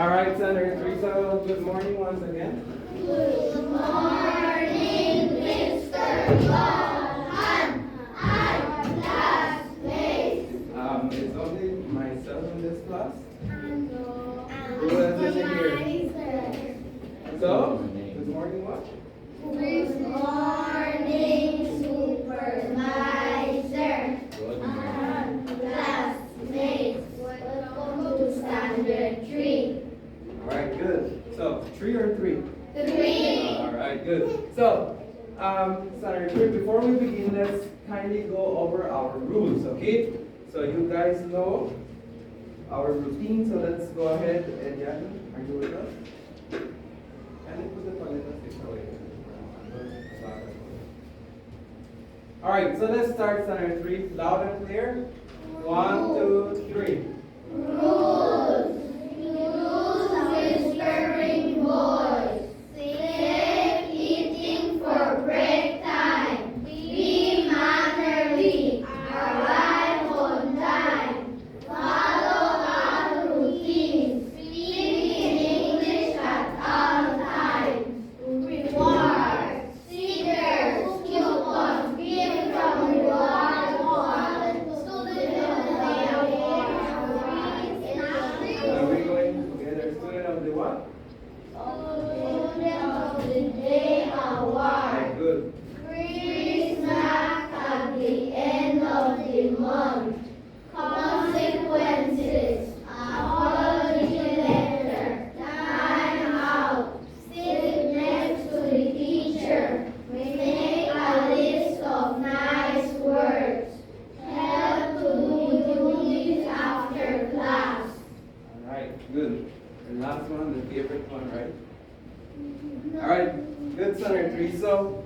All right, Senator Teresa, good morning once again. Good morning, Mr. Lohan. I'm classmate. It's only myself in this class. No. Who else is here? So, good morning what? Good morning, supervisor. Good Classmates. Welcome to standard 3. All right, good. So, 3 or 3? 3. All right, good. So, Senator 3, before we begin, let's kindly go over our rules, okay? So, you guys know our routine, so let's go ahead and Jacqueline, are you with us? Can you put the paleta away? All right, so let's start Senator 3, loud and clear. 1, 2, 3. Rules. Use whispering voice. Safe eating for break time. Be mannerly. Arrive on time. Follow our routines. Speak in English at all times. Rewards. Stickers. Coupons. Gift from reward wallet. Student of the day award. Are we going together? Student of the what? Student of the Day Award. Okay, good. Free snack at the end of the month. Consequences. Apology letter. Time out. Sit next to the teacher. Make a list of nice words. Help to do duties after class. All right, good. And last one, the favorite one, right? All right, good, Senator 3. So,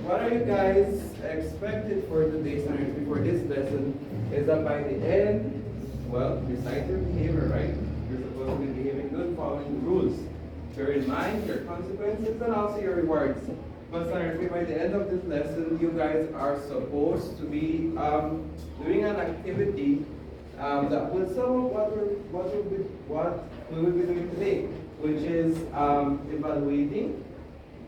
what are you guys expected for today, Senator 3, for this lesson? Is that by the end, well, besides your behavior, right? You're supposed to be behaving good, following the rules. Bear in mind your consequences and also your rewards. But Senator 3, by the end of this lesson, you guys are supposed to be doing an activity that will some of what we will be doing today, which is evaluating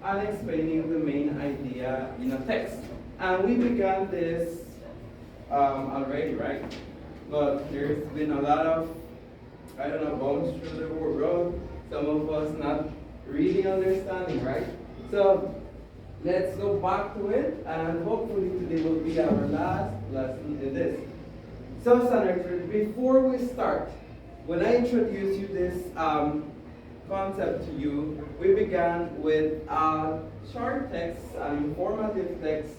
and explaining the main idea in a text. And we began this already, right? But there's been a lot of, I don't know, bumps through the road. Some of us not really understanding, right? So let's go back to it, and hopefully today will be our last lesson in this. So, Senator, before we start, when I introduced you this concept to you, we began with a short text, an informative text,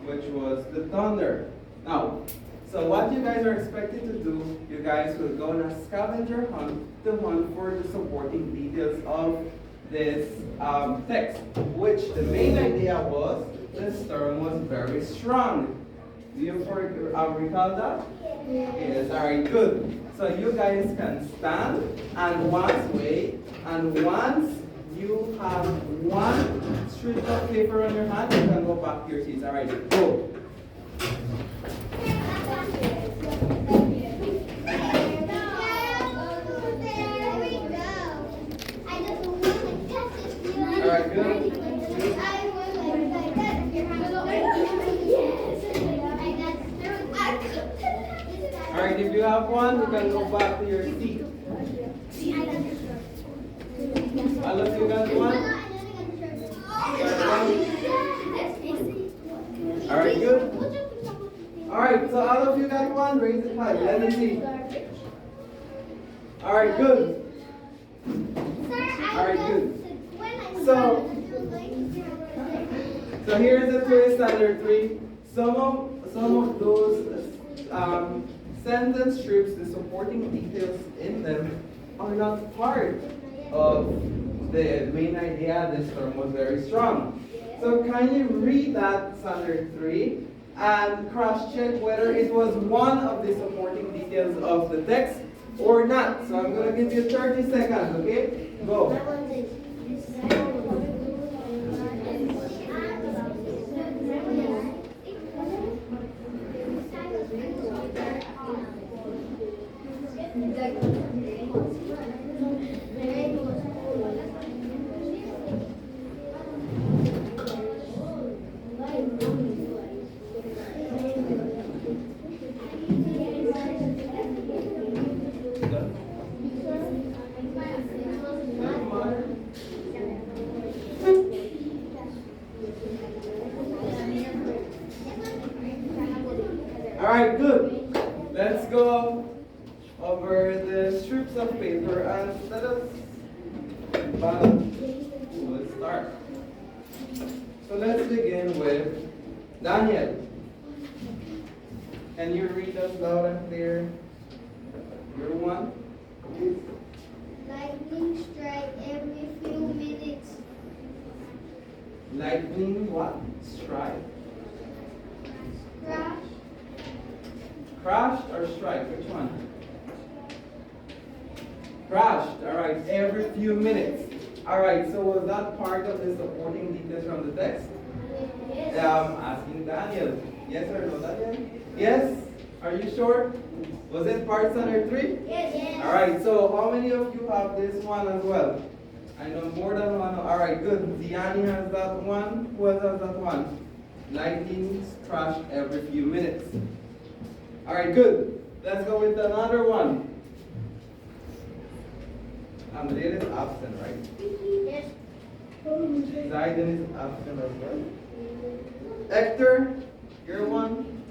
which was the thunder. Now, so what you guys are expected to do, you guys will go on a scavenger hunt to hunt for the supporting details of this text, which the main idea was the storm was very strong. Do you recall that? Yes, all right, good. So you guys can stand and once wait, and once you have one strip of paper on your hand, you can go back to your seats. All right, go. All right, good. All right, if you have one, you can go back to your seat. All of you got one? All right, good. All right, so all of you got one? Raise it high. Let me see. All right, good. All right, good. So here's the twist, Standard 3. Some of those sentence strips, the supporting details in them, are not part of the main idea. This term was very strong. So kindly read that Standard 3 and cross-check whether it was one of the supporting details of the text or not. So I'm going to give you 30 seconds, okay? Go. The All right, good. Let's go over the strips of paper and let us Let's start. So let's begin with Daniel. Can you read us loud and clear? Your one, please. Lightning strike every few minutes. Lightning what? Strike. Crash. Crashed or strike? Which one? Crashed. All right. Every few minutes. All right. So was that part of the supporting details from the text? Yes. I'm asking Daniel. Yes or no, Daniel? Yes. Are you sure? Was it part center 3? Yes. All right. So how many of you have this one as well? I know more than one. All right. Good. Ziani has that one. Who else has that one? Lightning crash every few minutes. All right, good. Let's go with another one. Amril is absent, right? Yes. Zayden is absent as well. Hector, you're one.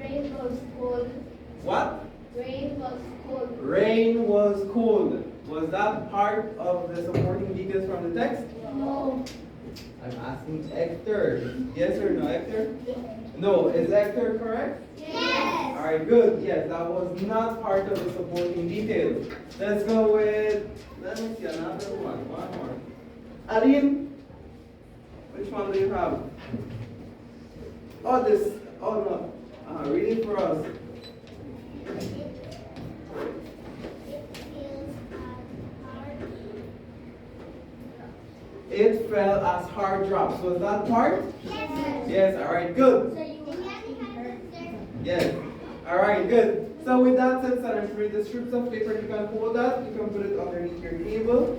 Rain was cold. What? Rain was cold. Rain was cold. Was that part of the supporting details from the text? No. I'm asking Hector. Yes or no, Hector? No. Is Hector correct? Yes. All right, good. Yes, that was not part of the supporting details. Let's go with, let me see, another one. One more. Aline, which one do you have? Oh, this, oh no. Read it for us. It fell as hard drops. Was that part? Yes. Yes, all right, good. So you answer? Yes. All right, good. So with that said, Sarah, read the strips of paper. You can hold that. You can put it underneath your table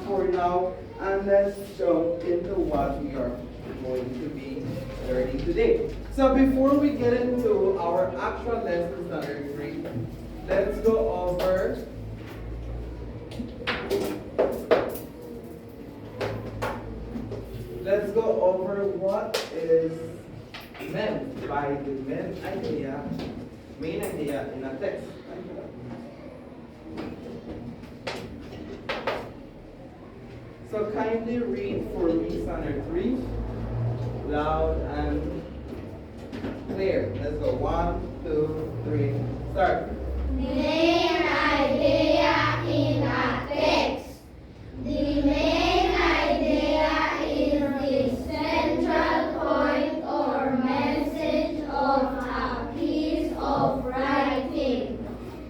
for now. And let's jump into what we are going to be learning today. So before we get into our actual lesson, Standard 3, let's go over what is meant by the main idea in a text. So kindly read for me Standard 3, loud and clear. Let's go. 1, 2, 3, start. Main idea in a text. The main idea is the central point or message of a piece of writing.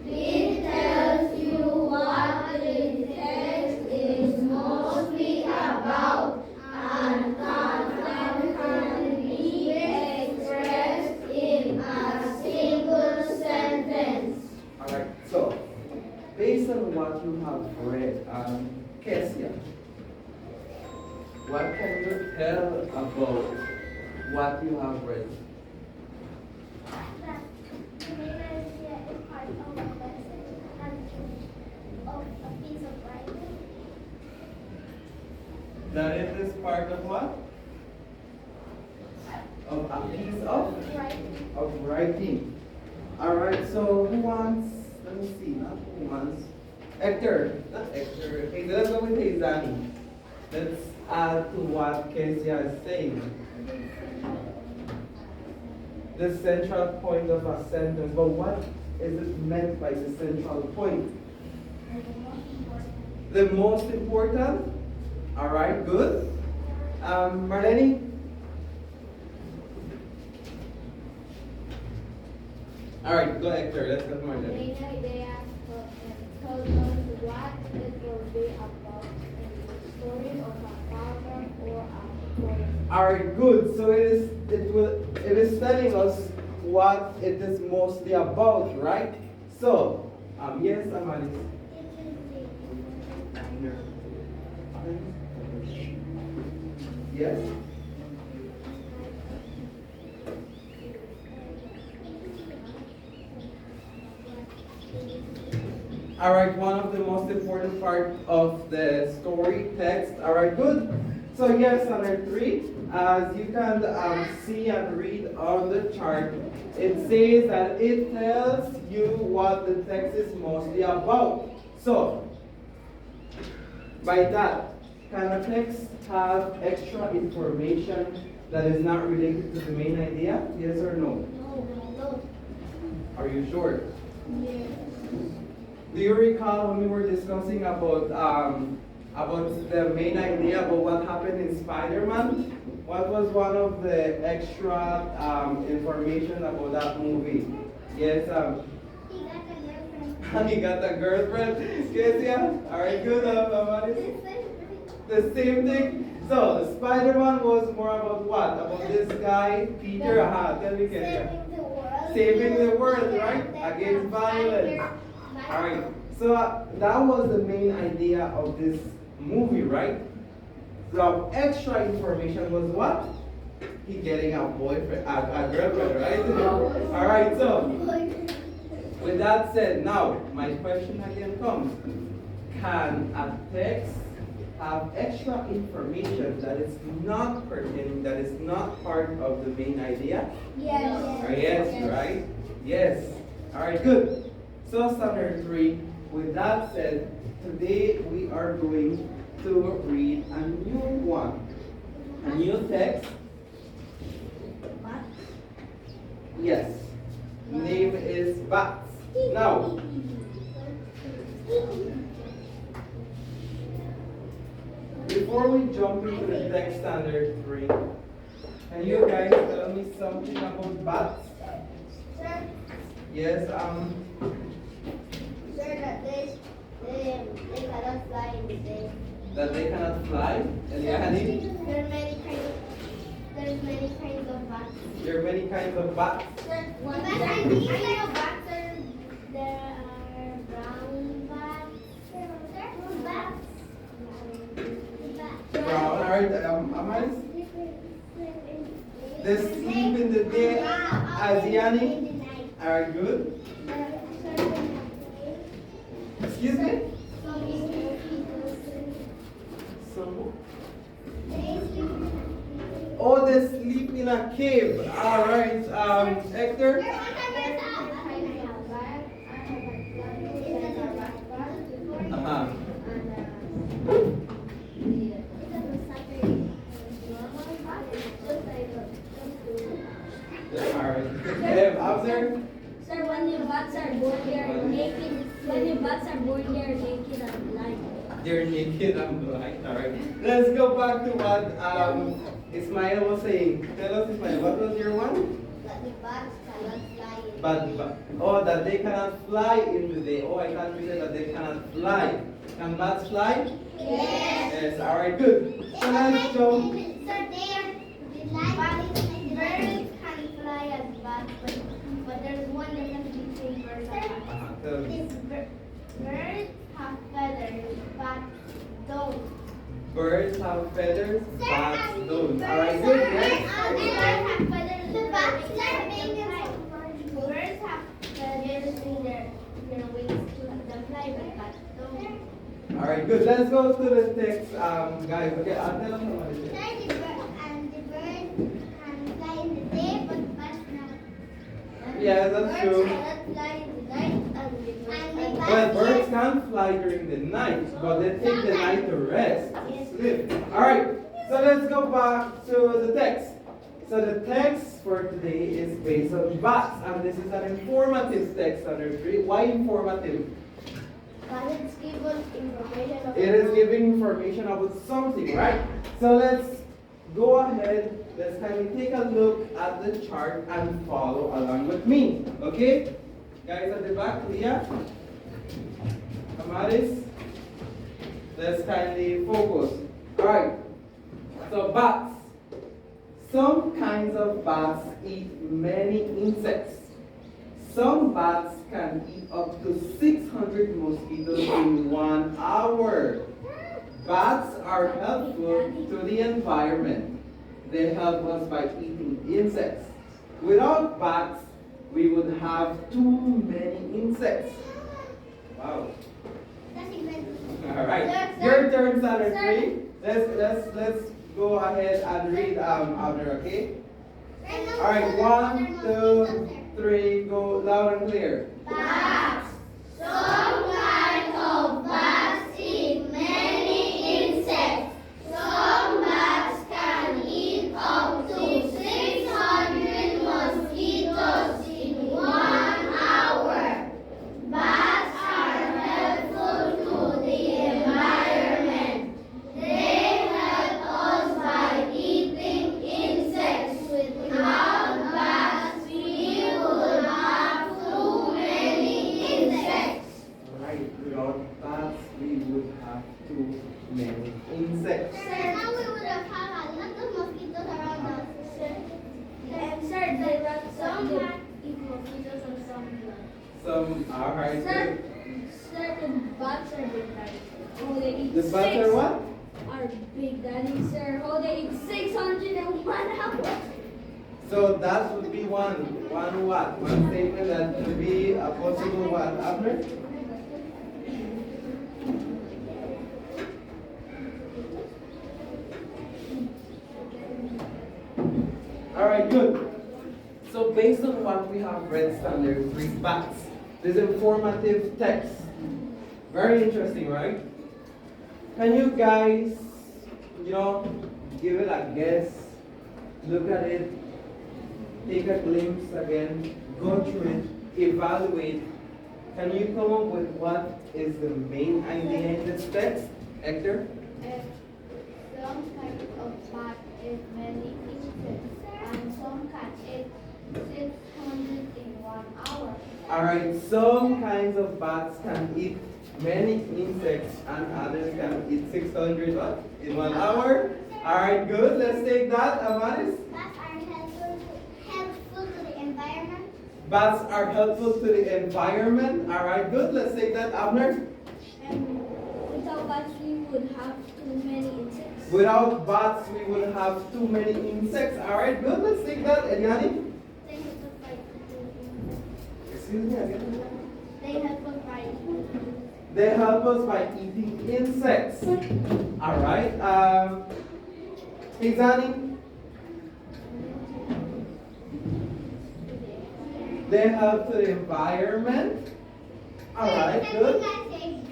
It tells you what the text is mostly about and can be expressed in a single sentence. Alright, so based on what you have read, Kesia, what can you tell about what you have read? The main idea is part of a message and of a piece of writing. That it is part of what? Of a piece of writing. Alright, so who wants, let me see, not who wants, Hector, not Hector, hey, let's go with Haizani. Let's add to what Kezia is saying. The central point of a sentence, but what is it meant by the central point? The most important? Alright, good. Marlene? Alright, go Hector, let's go to The Marlene. main idea tells us what it will be about in the story of a father or a poem. Alright, good. So it is telling us what it is mostly about, right? So Yes, Amalis. Yes? Alright, one of the most important part of the story text. Alright, good. So yes, under 3, as you can see and read on the chart, it says that it tells you what the text is mostly about. So, by that, can a text have extra information that is not related to the main idea? Yes or no? No. Are you sure? Yes. Do you recall when we were discussing about the main idea about what happened in Spider-Man? What was one of the extra information about that movie? Yes, He got a girlfriend. he got a girlfriend. Yes, yeah. All right, good. The same thing. So Spider-Man was more about what? About this guy Peter. Tell me, Kesia. Saving the world. Saving the world, right? Against violence. Alright, so that was the main idea of this movie, right? So extra information was what? He getting a boyfriend, a girlfriend, right? Alright, so with that said, now my question again comes. Can a text have extra information that is not pertaining, that is not part of the main idea? Yes. Yes, right? Yes. Alright, good. So standard 3, with that said, today we are going to read a new one. A new text. Yes. Name is Bats. Now, before we jump into the text standard 3, can you guys tell me something about bats? Sir, Yes, sir, that they cannot fly in the day. that they cannot fly? Eliani? There's many kinds of bats. There are many kinds of bats. Sir, one kind of bats are there are brown bats. Bats. Brown, alright, Amaris? They sleep in the day, Asiani? Alright, good. Excuse me? So, oh, they sleep in a cave. Alright, Hector? Uh-huh. Alright. Out there? Sir, when the bats are born, they are naked. When the bats are born, they are naked and blind. They're naked and blind. Alright. Let's go back to what Ismail was saying. Tell us, Ismail, what was your one? That the bats cannot fly. Oh, that they cannot fly in the day. Oh, I can't read it, that they cannot fly. Can bats fly? Yes. Yes, alright, good. So let's jump. Sir, birds can fly as bats, but there's one difference between birds and bats. Tell me. Birds have feathers, bats don't. Birds have feathers, bats don't. Birds Alright, good, yes? have feathers. The bats are made of birds have feathers in their wings to let them fly, but bats don't. Alright, good. Let's go to the text, guys. Okay, I'll tell them what it is. The bird can fly in the day, but bats not. Yeah, that's true. Birds cannot fly in the night, and Well, birds can fly during the night, but they take the night to rest, to sleep. Alright, so let's go back to the text. So the text for today is based on bats, and this is an informative text under 3. Why informative? but it's given information about It is giving information about something, right? So let's go ahead, let's kind of take a look at the chart and follow along with me. Okay? Guys at the back, Leah, Amaris, let's kindly focus. Alright, so bats. Some kinds of bats eat many insects. Some bats can eat up to 600 mosquitoes in 1 hour. Bats are helpful to the environment. They help us by eating insects. Without bats, we would have too many insects. Wow. All right. Your turn, Standard 3. Let's go ahead and read Abner, okay? All right. 1, 2, 3. Go loud and clear. Bats. Some kinds of bats eat many insects. Some bats can eat up to 600 mosquitoes in 1 hour. Bats are helpful to the environment. They help us by eating insects. Without bats, we would have too many insects. All right. Without bats, we would have too many insects. Sir, now we would have had a lot of mosquitoes around us. And sir, the rats Some do bats eat mosquitoes and some do not. Some, all right. Sir, Good. certain bats are big, daddy. Oh, they eat The bats are what? Are big, daddy, sir. Oh, they eat 601 hours. So that would be one what? One statement that could be a possible what, Abner? All right, good. So based on what we have read, Standard 3 bats, this informative text. Very interesting, right? Can you guys, give it a guess, look at it, take a glimpse again, go through it, evaluate. Can you come up with what is the main idea in this text? Hector? Some kinds of bats eat many insects, and some can eat 600 in 1 hour. Alright, some kinds of bats can eat many insects and others can eat 600 what? In 1 hour? Alright, good. Let's take that. Amaris? Bats are helpful to the environment. Bats are helpful to the environment. Alright, good. Let's take that. Abner? And without bats, we would have too many insects. Without bats, we would have too many insects. Alright, good. Let's take that. Eliani? They help us by eating. Excuse me again. They help us by eating. They help us by eating insects. Alright. Izani? They help to the environment. Alright, good.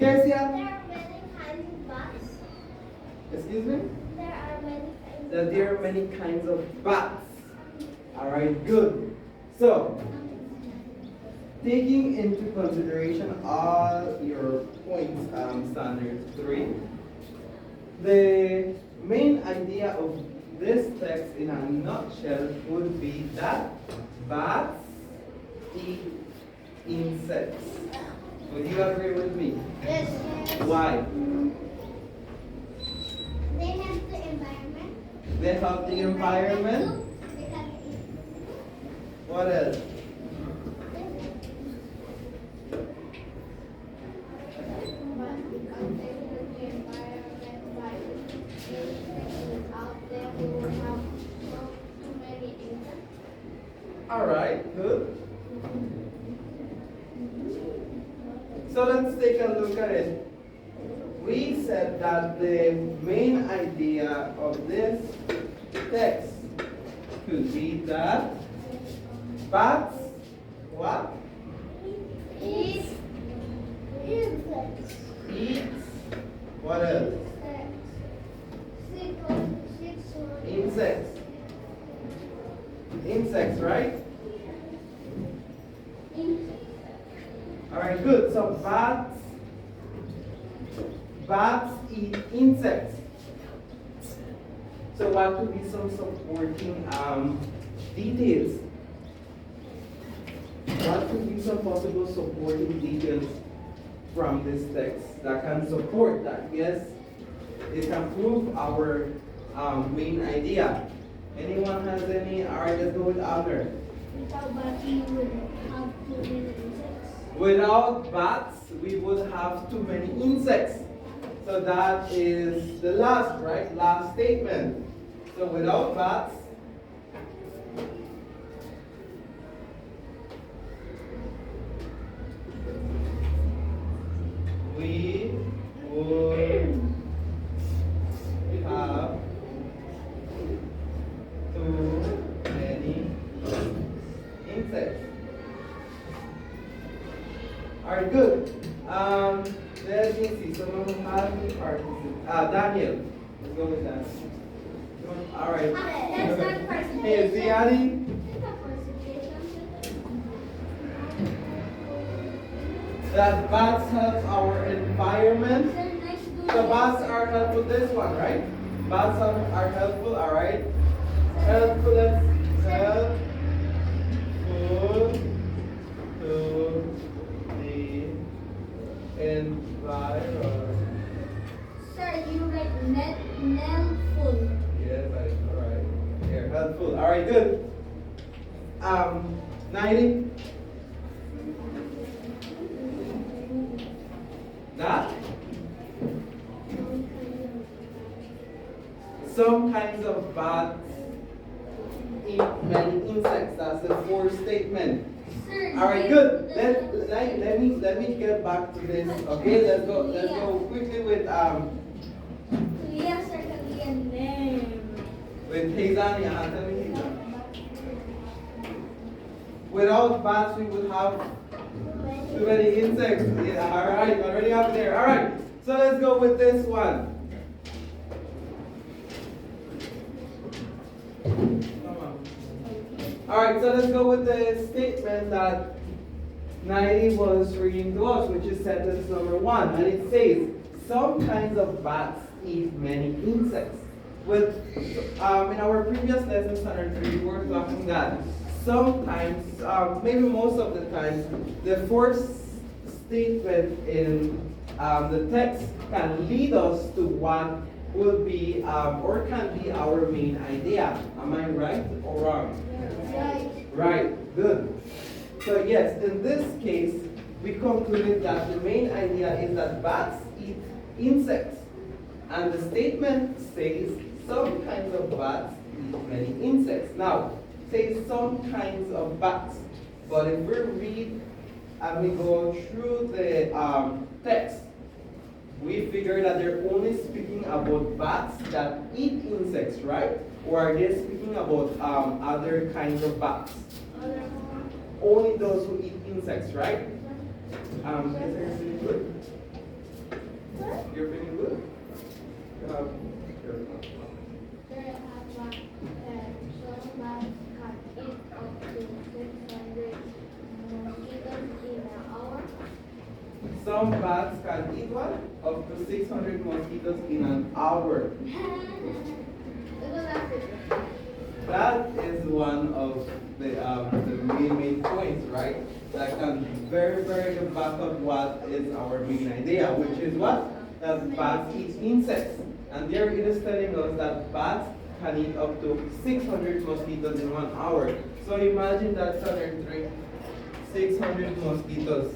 Kesia? There are many kinds of bats. Excuse me? There are many kinds That there are many kinds of bats. Alright, good. So, taking into consideration all your points, Standard 3, the main idea of this text in a nutshell would be that bats eat insects. Would you agree with me? Yes. Why? They help the environment. They help the environment. They can eat. What else? Alright, good. So let's take a look at it. We said that the main idea of this text could be that bats, what? Eat insects. Eat, what else? Insects. Insects, right? Alright, good. So bats eat insects. So what could be some supporting details? What could be some possible supporting details from this text that can support that? Yes, it can prove our main idea. Anyone has any? Alright, let's go with Albert. Without bats, we would have too many insects. Without bats, we would have too many insects. So that is the last, right? Last statement. So without bats, we would have too many insects. Alright, good. Let me see. Someone who has the participant. Daniel. Let's go with that. Alright. That's not participation. Hey, Ziadi. That bats help our environment. Sir, next do The bats are helpful. This one, right? Bats are helpful. Alright. Helpful. Helpful to the environment. Sir, you write net full. Yes, alright. Here, helpful. Alright, good. 90. That? Some kinds of bats eat many insects. That's the fourth statement. Sir, Alright, good. Let me get back to this. Okay, let's go quickly with Leah, sir, Leah, name. Hazania. Tell me Hazania. Without bats we would have too many insects. Yeah, alright, already up there. Alright, so let's go with this one. Come on. Alright, so let's go with the statement that 90 was reading to us, which is sentence number 1. And it says, some kinds of bats eat many insects. With, in our previous lesson, standard 3, we were talking that sometimes, maybe most of the time, the fourth statement in the text can lead us to what will be or can be our main idea. Am I right or wrong? Right. Right, good. So yes, in this case, we concluded that the main idea is that bats eat insects. And the statement says some kinds of bats eat many insects. Now, say some kinds of bats. But if we read and we go through the text, we figure that they're only speaking about bats that eat insects, right? Or are they speaking about other kinds of bats? Only those who eat insects, right? Is everything feeling good? You're feeling good? Some bats can eat what? Up to 600 mosquitoes in an hour. That is one of the main points, right? That can very back up what is our main idea, which is what? That bats eat insects. And there it is telling us that bats can eat up to 600 mosquitoes in 1 hour. So imagine that, standard 3, 600 mosquitoes.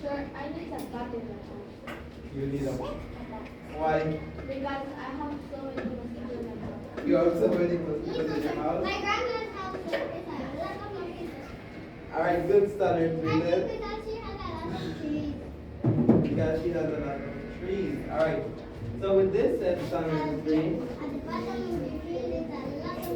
Sir, I need a bat in my house. You need a why? Because I have so many mosquitoes in my house. You have so many mosquitoes in your house? My grandma's house is a lot of mosquitoes. Alright, good, standard 3 I then. think because she has a lot of trees. Because she has a lot of trees. Alright. So with this set, standard 3. At the bottom of the tree is a lot of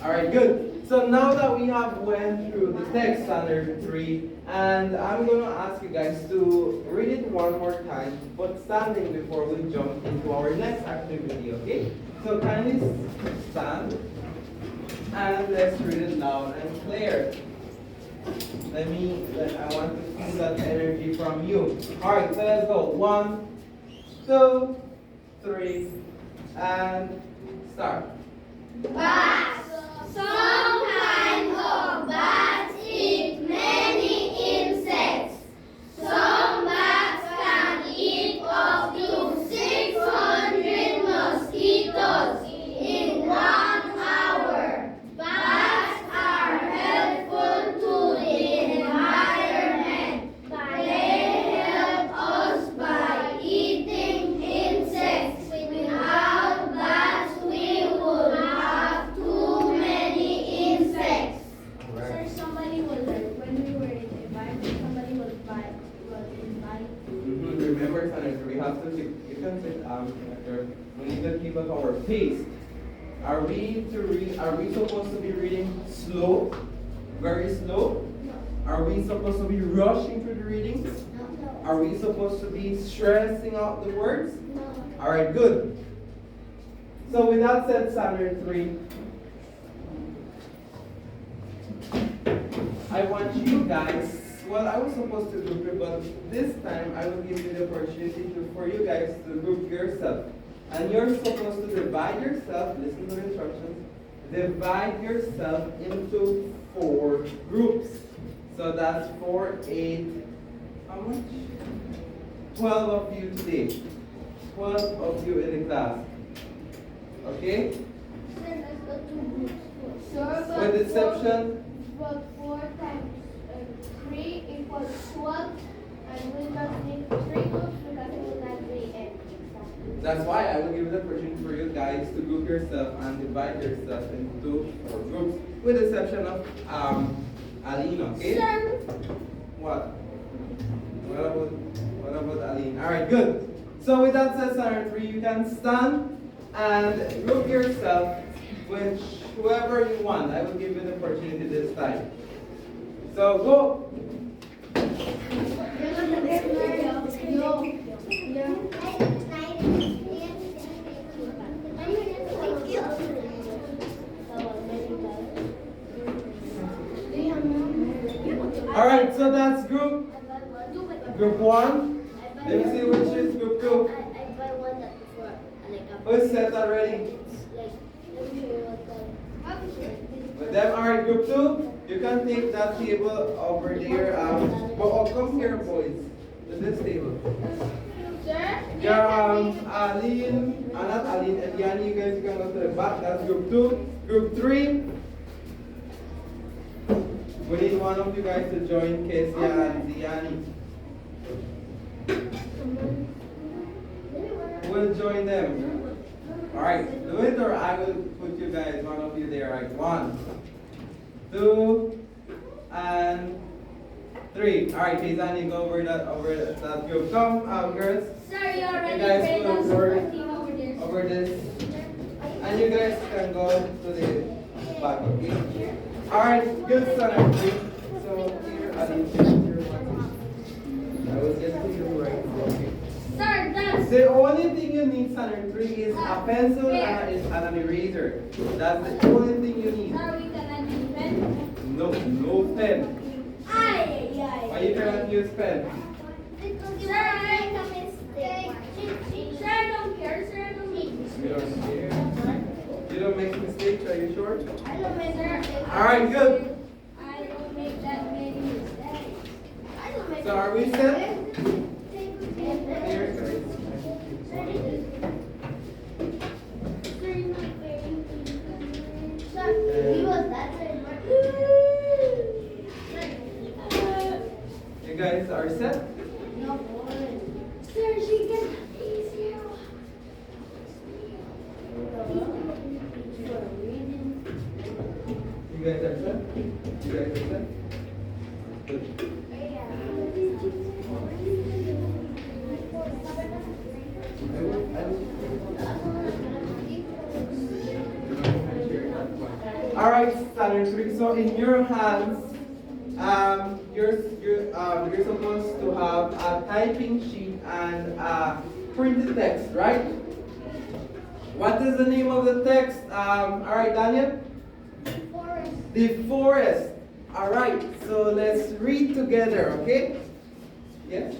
Alright, good. So now that we have went through the text, standard 3, and I'm going to ask you guys to read it one more time, but standing before we jump into our next activity, okay? So kindly stand, and let's read it loud and clear. I want to feel that energy from you. Alright, so let's go. 1, 2, 3, and start. bats. Some kinds of bats eat many insects. Some bats can eat up to 600 mosquitoes in 1 hour. have to keep, you can sit after, we need to keep up our pace. Are we supposed to be reading slow? Very slow? Are we supposed to be rushing through the readings? Are we supposed to be stressing out the words? Alright, good. So with that said, standard 3, I want you guys, well, I was supposed to group it, but this time I will give you the opportunity for you guys to group yourself. And you're supposed to divide yourself, listen to the instructions, divide yourself into 4 groups. So that's 4, 8, how much? 12 of you today. 12 of you in the class. Okay? With exception? But 4 times 3 equals 12, and we must make 3 groups because it will not be end. That's why I will give you the opportunity for you guys to group yourself and divide yourself into 4 groups, with the exception of Aline, okay? Sir. What? What about Aline? Alright, good. So with that said, standard 3, you can stand and group yourself with whoever you want. I will give you the opportunity this time. So go. Alright, so that's group 1. Let me see which is group 2. Who's set already? With them, alright, group 2. You can take that table over there. Come here, boys, to this table. Yeah, Aline, not Aline, and Yanni, you guys can go to the back. That's group 2. Group 3. We need one of you guys to join Kezia and Ziani. Who will join them? Alright, do it or I will put you guys, one of you there. Right, 1, 2, and 3. Alright, Kezani, go over that group. Come, girls. Sir, you already You guys paid will us work 14 over there. over this. And you guys can go to the back, okay? Alright, good son. So here, I will get to you right now. Okay. Sir, that's The only thing you need, standard 3, is a pencil and an eraser. That's the only thing you need. Sir, we cannot use pen. No pen. Why you cannot use pen? Because you will make a mistake. Sir, I don't care. Sir, I don't make You don't care. You don't make mistakes, are you sure? I don't make mistakes. Alright, good. I don't make that many mistakes. I don't make So are we set? mistakes. Here, guys. You guys are set? Sir, she can easier. You guys are set? You guys are set? Good. Alright, standard 3. So in your hands, you're supposed to have a typing sheet and printed text, right? What is the name of the text? Alright, Daniel? The forest. Alright, so let's read together, okay? Yes?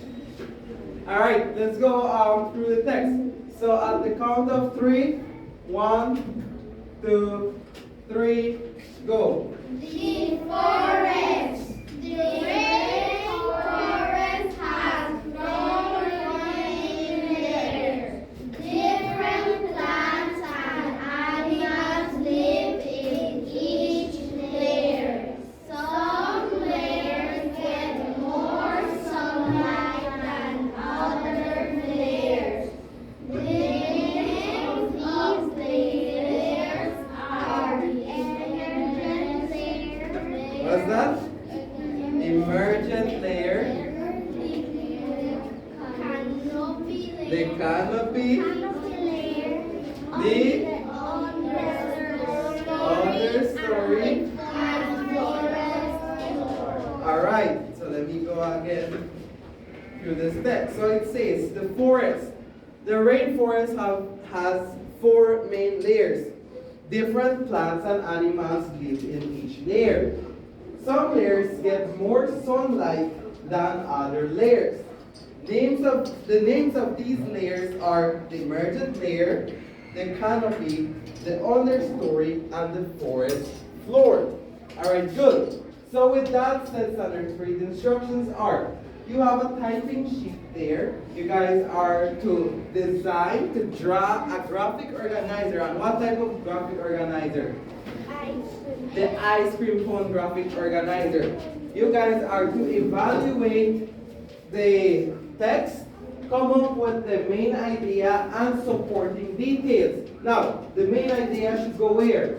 Alright, let's go through the text. So at the count of 3, 1, 2, 3, go. The forest. The great forest has grown in layers. Different plants and animals live in each layer. Some layers get more sunlight than other layers. The names of the layers are the entrance layer. What's that? canopy, layer, the understory. Alright, so let me go again through this text. So it says the forest. The rainforest has four main layers. Different plants and animals live in each layer. Some layers get more sunlight than other layers. The names of these layers are the emergent layer, the canopy, the understory, and the forest floor. Alright, good. So with that said, standard 3, the instructions are, you have a typing sheet there. You guys are to design, to draw a graphic organizer. And what type of graphic organizer? The ice cream cone graphic organizer. You guys are to evaluate the text, come up with the main idea and supporting details. Now, the main idea should go where?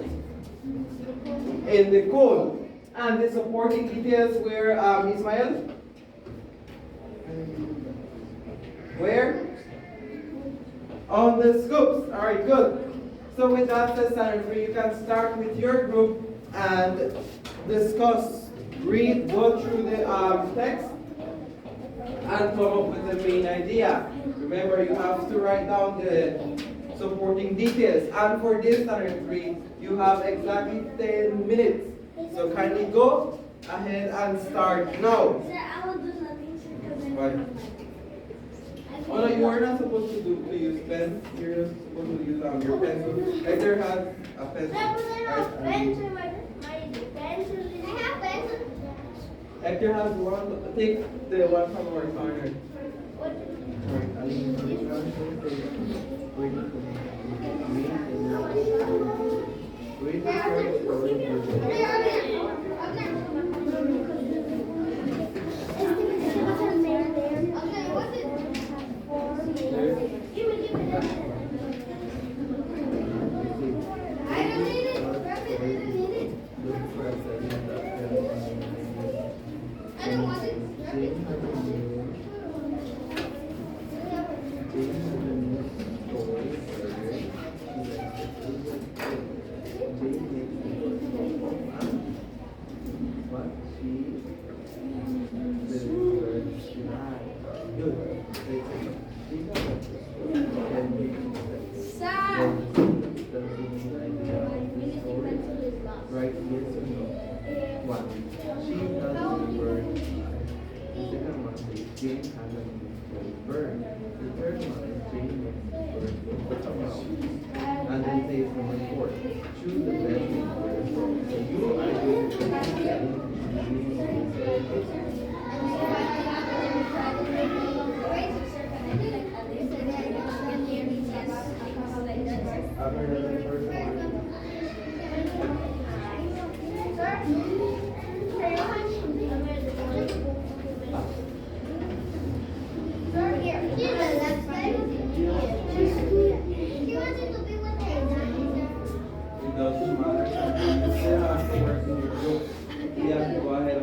In the code. And the supporting details where, Ismael? Where? On the scoops. Alright, good. So with that said, standard 3, you can start with your group and discuss, read, go through the text, and come up with the main idea. Remember, you have to write down the supporting details. And for this standard 3, you have exactly 10 minutes. So kindly go ahead and start now. Sir, I will do nothing, sir, because Why? Oh no, you are not supposed to use pen. You're supposed to use your pencil. Hector has a pencil. Hector has one. Take the one from our corner. Right, yes or no? One. She doesn't burn. The second one is Jane hasn't burn. The third one is Jane makes burn. And then says number 4. Choose the best one. So you are going to after the first one. It doesn't matter. You still have to work in your group. You have to go ahead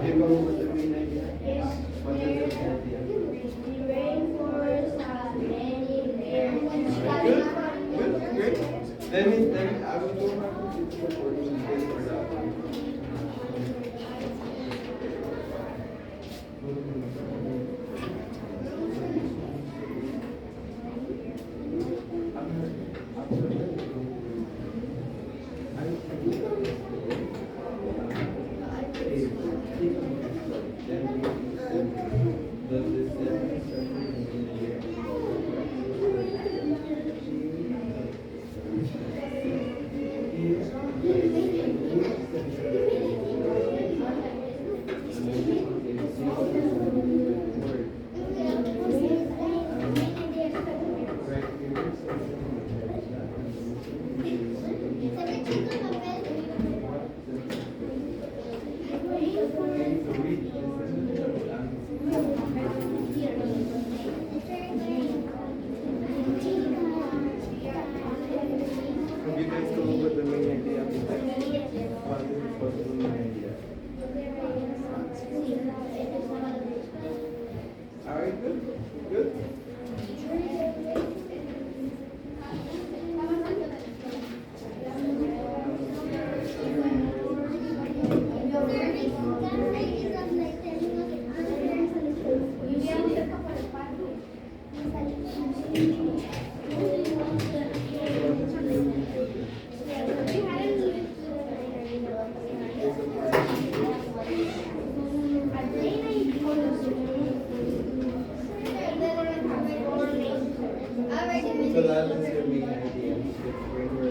Have you come up with the main idea? What is the main idea? Rainforests have many layers. Good, good, great. Let me, I will go back to the recording details for that one. Have you guys come up with the main idea? What is the main idea? Alright, good, good. So that is your main idea. When we're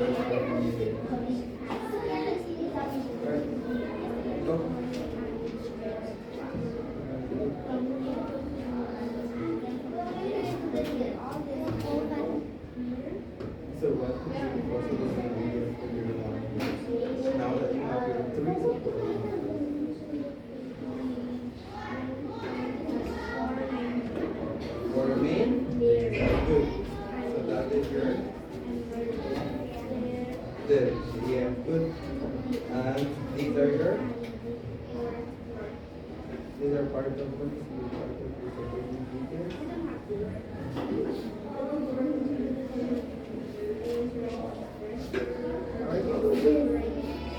go. So what could be possible idea for your life? Now that you have your three for main? Good. So that is your the yeah, good. And these are your these are part of what is part of your supporting features.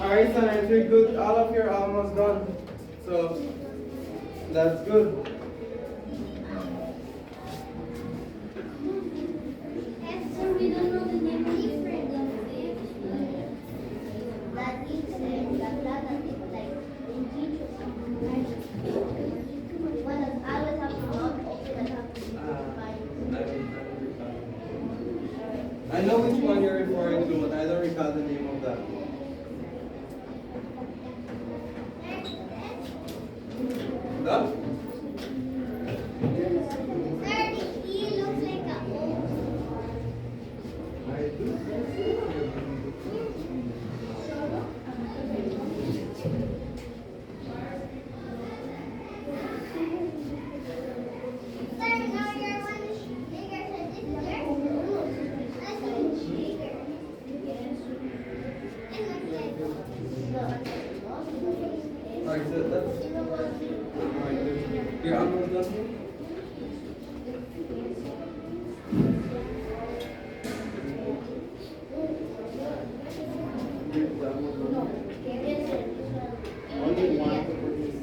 Alright, son, I think good. All of you are almost done. So that's good. I know which one you're referring to, but I don't recall the name of that. That? I do. Alright, so that's alright, good. You're almost done? You're almost done? Only one for this.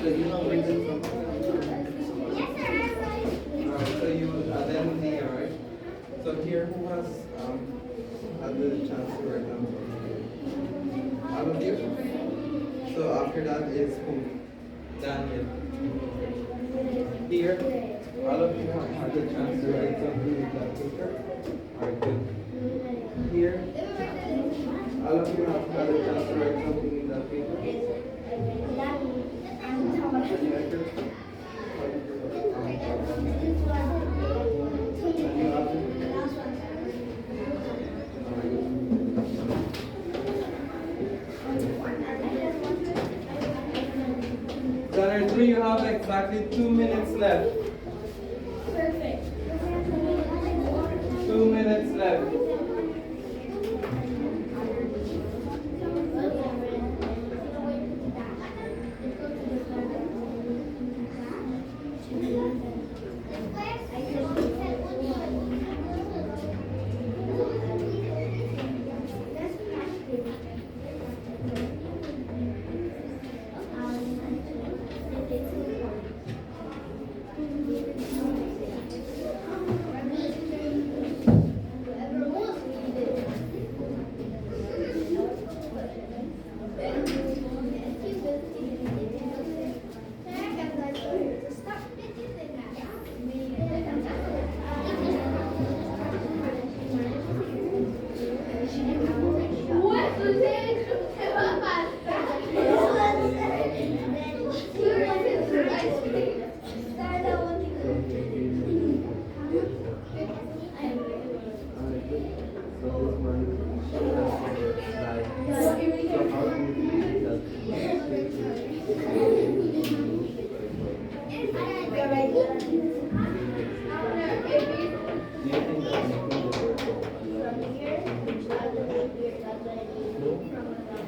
So you know where this comes from? So you then the alright. So here who has had the chance to write down something? All of you? So after that is who? Daniel. Here, all of you have had the chance to write something with that paper. Alright, good. Here, all of you have had a chance to write something in that paper. 3, you have exactly 2 minutes left. Perfect. 2 minutes left.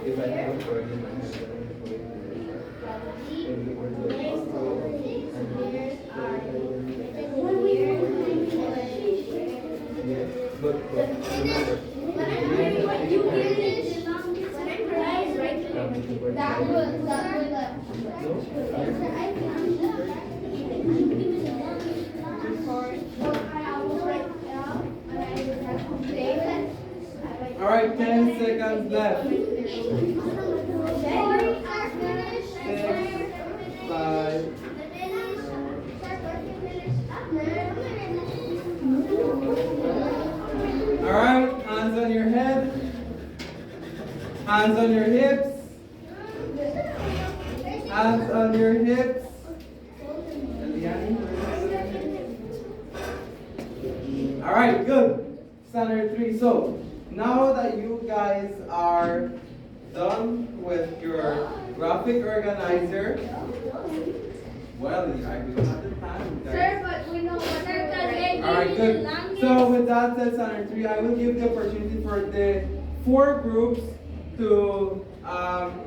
If I have a problem, I have but remember, all right, 10 seconds left. 6, 5, all right, hands on your head, hands on your hips, hands on your hips. All right, good. Standard 3. So now that you guys are done with your graphic organizer, well, I don't have the time, guys. Sir, but we know what All right, good. So with that said, standard 3, I will give the opportunity for the 4 groups to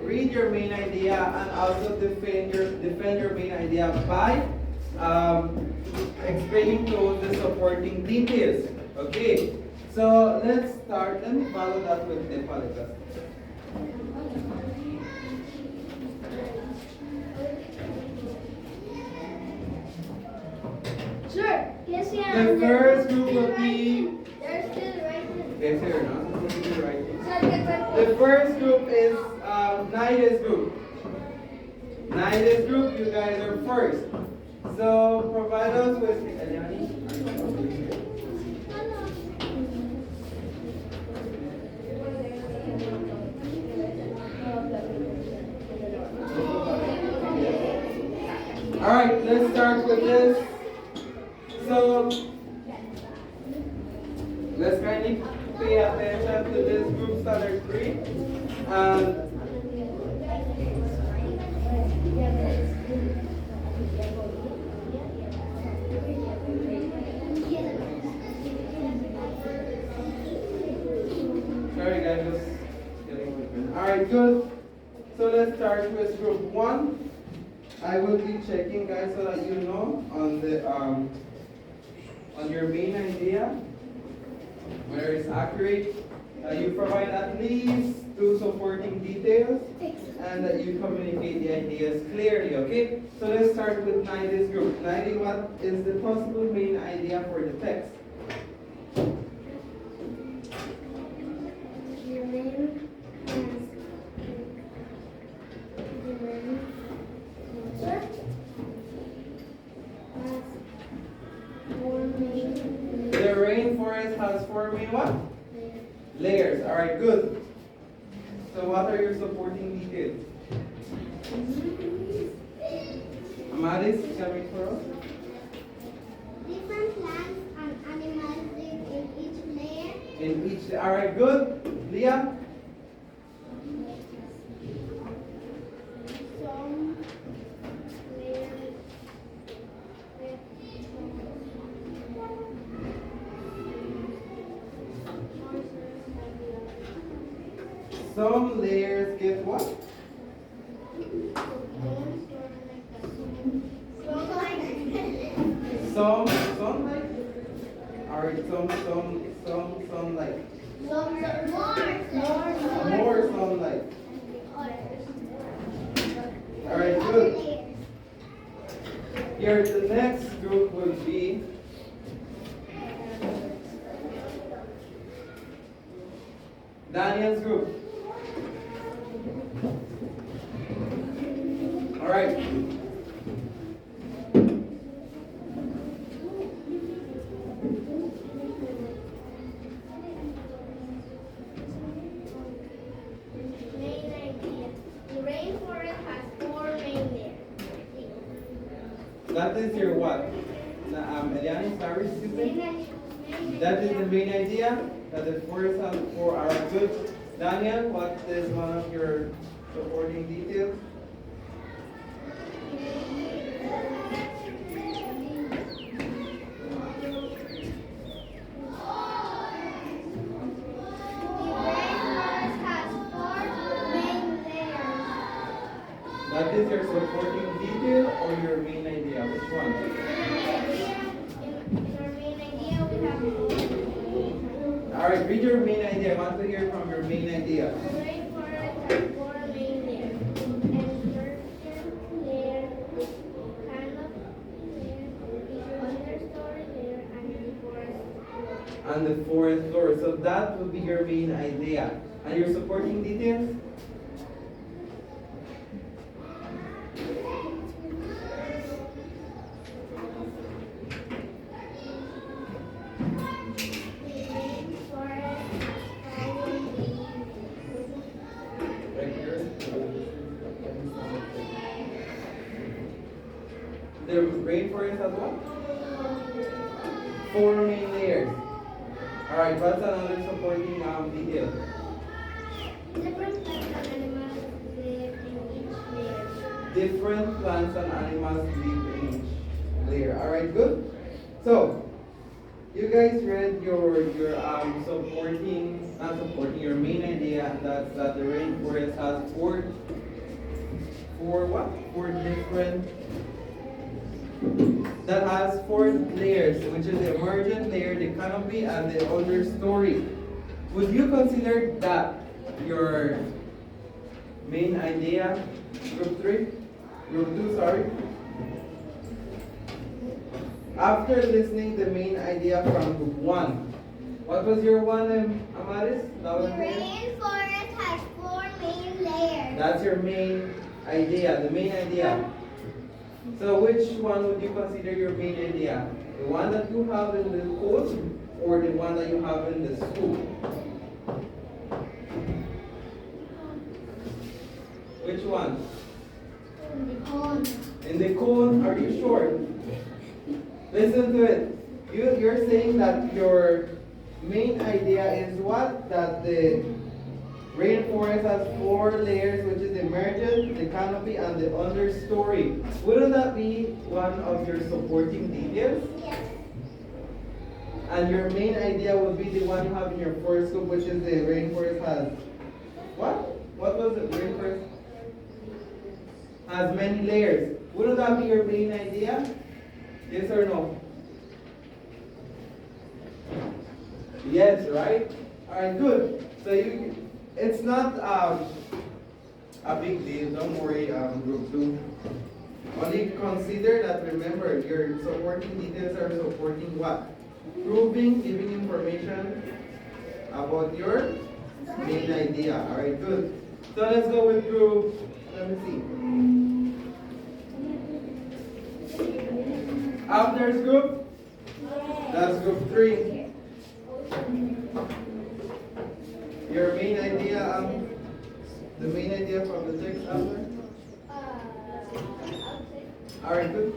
read your main idea and also defend your main idea by explaining to the supporting details. Okay. So let's start. Let me follow that with the polyglot. Sure. Yes, yeah. The first group will be. They're still writing. Yes, you're not supposed to be writing. Sir, get back. The first group is Naida's group. Naida's group, you guys are first. So provide us with. All right, let's start with this. So let's kindly pay attention to this group standard 3. Sorry guys, just getting my pen. All right, good. So let's start with group 1. I will be checking, guys, so that you know on the on your main idea whether it's accurate. You provide at least 2 supporting details, and that you communicate the ideas clearly. Okay. So let's start with Naida's group. Naida, what is the possible main idea for the text? The rainforest has 4 main what? Layers. All right, good. So what are your supporting details? Amaris, can we for us? Different plants and animals live in each layer. In each. All right, good. Leah. Some layers Some layers get what? Some sunlight? Alright, some sunlight. More sunlight. Alright, good. Here, the next group will be Daniel's group. Alright. Main idea. The rainforest has four main layers. That is your what? Eliani, sorry, excuse me? That is the main idea, that the forest has four are good. Daniel, what is one of your supporting details? That is your supporting detail or your main idea? Which one? Alright, read your main idea. I want to hear from your main idea. The rainforest has four main layers. Emergent layer, canopy layer, understory layer, and the forest floor. And the forest floor. So that would be your main idea. And your supporting details? The rainforest has what? Four main layers. Alright, what's another supporting detail? Different plants and animals live in each layer. Different plants and animals live in each layer. Alright, good. So, you guys read your your main idea, and that's that the rainforest has four different, that has four layers, which is the emergent layer, the canopy, and the understory. Would you consider that your main idea, group 2, sorry? After listening the main idea from group 1, what was your one, Amaris? The rainforest has four main layers. That's your main idea, the main idea. So which one would you consider your main idea? The one that you have in the code or the one that you have in the school? Which one? The cone. In the cone, are you sure? Listen to it. You're saying that your main idea is what? That the rainforest has four layers, which is the emergent, the canopy, and the understory. Wouldn't that be one of your supporting details? Yes. And your main idea would be the one you have in your first group, which is the rainforest has what? What was it? Rainforest has many layers. Wouldn't that be your main idea? Yes or no? Yes, right? Alright, good. So it's not a big deal. Don't worry, group 2. Only consider that, remember, your supporting details are supporting what? Proving, giving information about your main idea. Alright, good. So let's go with group, let me see. After's group? That's group 3. Your main idea, the main idea from the text after? Alright, good.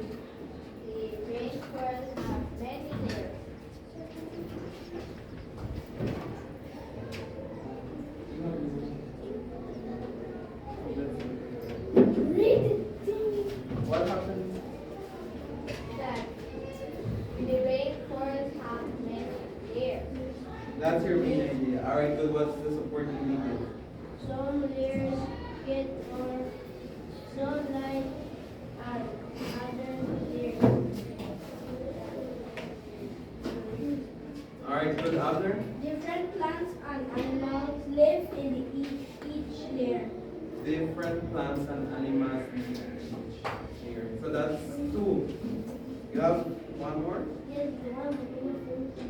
The rainforest has many layers. What happened? That the rainforest has many layers. That's your main idea. Alright, good. What's the supporting detail? some layers get more sunlight and other layers. Alright, good. After? Different plants and animals live in each layer. Different plants and animals in each layer. So that's two. You have one more? Yes, the one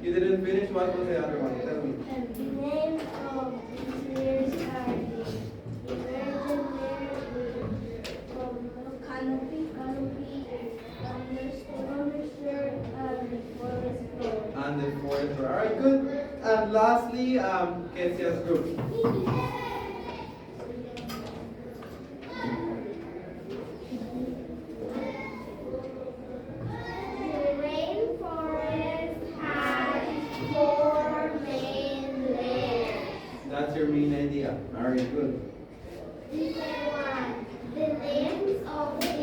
You didn't finish? What was the other one? Tell me. and the names of these layers are the emergent layer, the canopy, understory, and the forest floor. And the fourth floor. Alright, good. And lastly, Kesia's group. The rainforest has four main layers. That's your main idea. Alright, good. Layer one. The names of these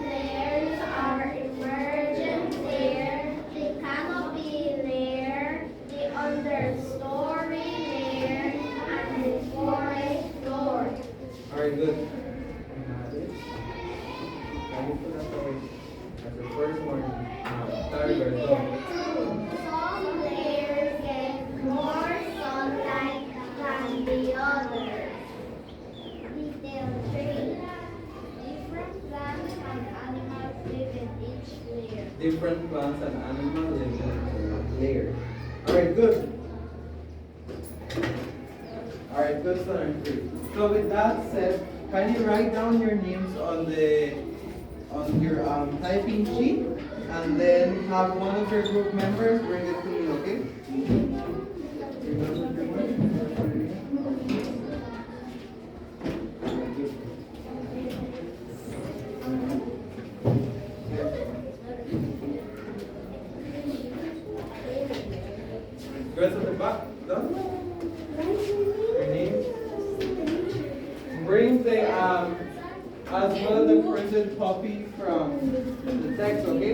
layers are emergent layer, the canopy layer, the understory layer, and the forest floor. Alright, good. Can you put that away? That's the first one. Third or so. Some layers get more sunlight than the others. Detail 3. Different plants and animals live in each layer. Different plants and animals live in layer. Alright, good. Alright, good. So with that said, can you write down your names on your typing sheet, and then have one of your group members bring it to me, okay? Rest at the back, done? Your name? Bring the as well the printed copy from the text, okay?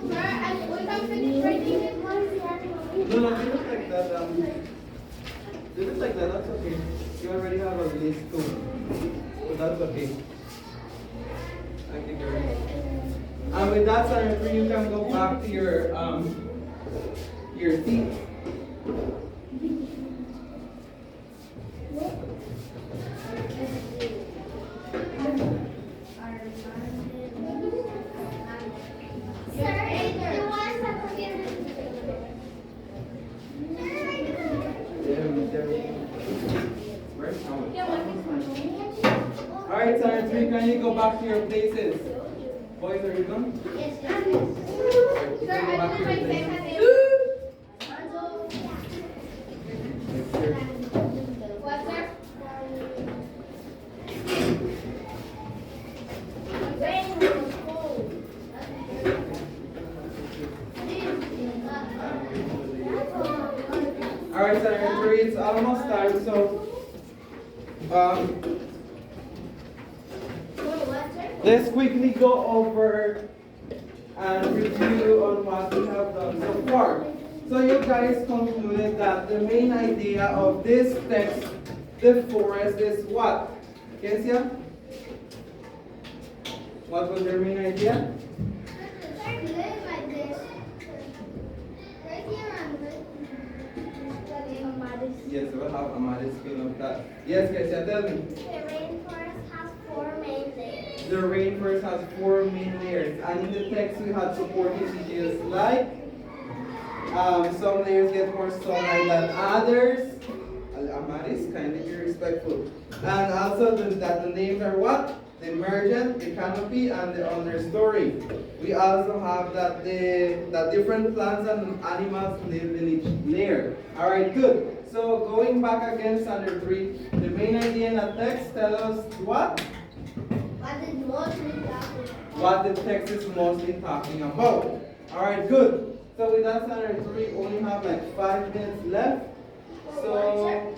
Sir, we can finish writing it once. No, do it like that. Do it like that. That's okay. You already have a list too, so that's okay. I think you're right. And with that, Senator, you can go back to your seat. Sir, the ones that are Alright, Senator, can you go back to your places? Boys, are you done? Yes, Sir, I did my second. What, sir? Rain was cold. Alright, Senator, it's almost time, so let's quickly go over and review on what we have done so far. So you guys concluded that the main idea of this text, the forest, is what? Kesia? What was your main idea? Yes, we'll have a modest scale of that. Yes, Kesia, tell me. The rainforest has four main layers. The rainforest has four main layers, and in the text we had supporting details like some layers get more sunlight than others. Amaris, kindly be respectful. And also that the names are what? The emergent, the canopy, and the understory. We also have that different plants and animals live in each layer. Alright, good. So going back again, standard 3, the main idea in the text tell us what? What the text is mostly talking about. Alright, good. So with that, standard 3, only have like 5 minutes left. So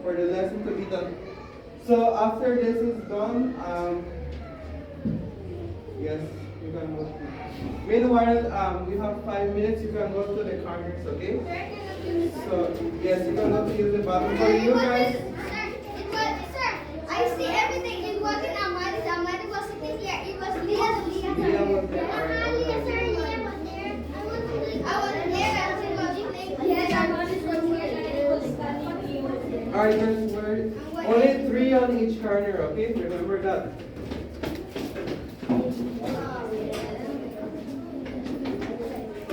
for the lesson to be done. So after this is done, yes, you can go. Meanwhile, we have 5 minutes. You can go to the corners, okay? So, yes, you can love to use the bathroom. For you guys, Sir, I see everything. It wasn't Amadi. Amadi was sitting here. It was Leah. Leah was there. Alright, okay. I wasn't there. I was playing. Yes, Armandis was here and it was standing here. Alright, there's word. Only 3 on each corner, okay? Remember that.